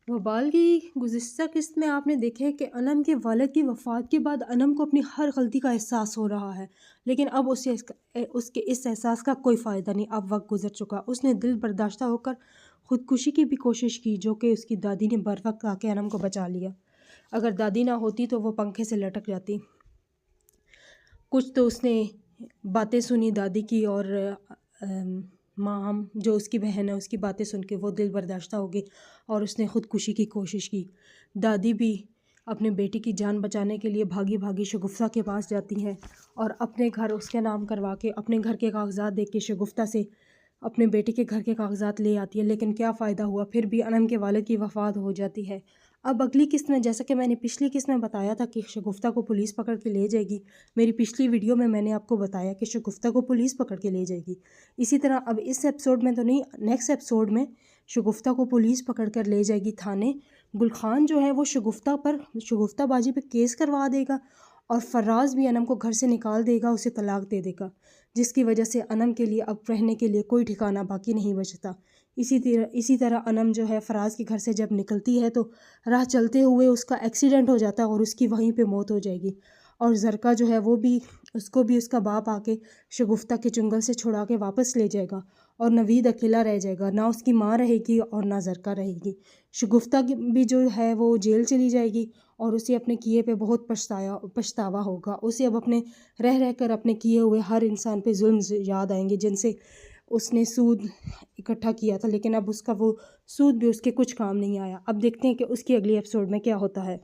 وبال کی گزشتہ قسط میں آپ نے دیکھا ہے کہ انم کے والد کی وفات کے بعد انم کو اپنی ہر غلطی کا احساس ہو رہا ہے، لیکن اب اس کے اس احساس کا کوئی فائدہ نہیں۔ اب وقت گزر چکا، اس نے دل برداشتہ ہو کر خودکشی کی بھی کوشش کی، جو کہ اس کی دادی نے بر وقت آ کے انم کو بچا لیا۔ اگر دادی نہ ہوتی تو وہ پنکھے سے لٹک جاتی۔ کچھ تو اس نے باتیں سنی دادی کی، اور ماں جو اس کی بہن ہے اس کی باتیں سن کے وہ دل برداشتہ ہو گئی اور اس نے خودکشی کی کوشش کی۔ دادی بھی اپنے بیٹی کی جان بچانے کے لیے بھاگی بھاگی شگفتہ کے پاس جاتی ہیں اور اپنے گھر اس کے نام کروا کے اپنے گھر کے کاغذات دیکھ کے شگفتہ سے اپنے بیٹے کے گھر کے کاغذات لے آتی ہے، لیکن کیا فائدہ ہوا، پھر بھی انم کے والد کی وفات ہو جاتی ہے۔ اب اگلی قسط میں، جیسا کہ میں نے پچھلی قسط میں بتایا تھا کہ شگفتہ کو پولیس پکڑ کے لے جائے گی، میری پچھلی ویڈیو میں نے آپ کو بتایا کہ شگفتہ کو پولیس پکڑ کے لے جائے گی، اسی طرح اب اس ایپیسوڈ میں تو نہیں، نیکسٹ ایپیسوڈ میں شگفتہ کو پولیس پکڑ کر لے جائے گی تھانے۔ گل خان جو ہے وہ شگفتہ بازی پہ کیس کروا دے گا، اور فراز بھی انم کو گھر سے نکال دے گا، اسے طلاق دے دے گا، جس کی وجہ سے انم کے لیے اب رہنے کے لیے کوئی ٹھکانہ باقی نہیں بچتا۔ اسی طرح انم جو ہے فراز کے گھر سے جب نکلتی ہے تو راہ چلتے ہوئے اس کا ایکسیڈنٹ ہو جاتا ہے اور اس کی وہیں پہ موت ہو جائے گی، اور زرکا جو ہے وہ بھی اس کو بھی اس کا باپ آ کے شگفتہ کے چنگل سے چھڑا کے واپس لے جائے گا، اور نوید اکیلا رہ جائے گا، نہ اس کی ماں رہے گی اور نہ زرکا رہے گی۔ شگفتہ بھی جو ہے وہ جیل چلی جائے گی، اور اسے اپنے کیے پہ بہت پچھتاوا ہوگا۔ اسے اب رہ کر اپنے کیے ہوئے ہر انسان پہ ظلم یاد آئیں گے، جن سے اس نے سود اکٹھا کیا تھا، لیکن اب اس کا وہ سود بھی اس کے کچھ کام نہیں آیا۔ اب دیکھتے ہیں کہ اس کی اگلی ایپیسوڈ میں کیا ہوتا ہے۔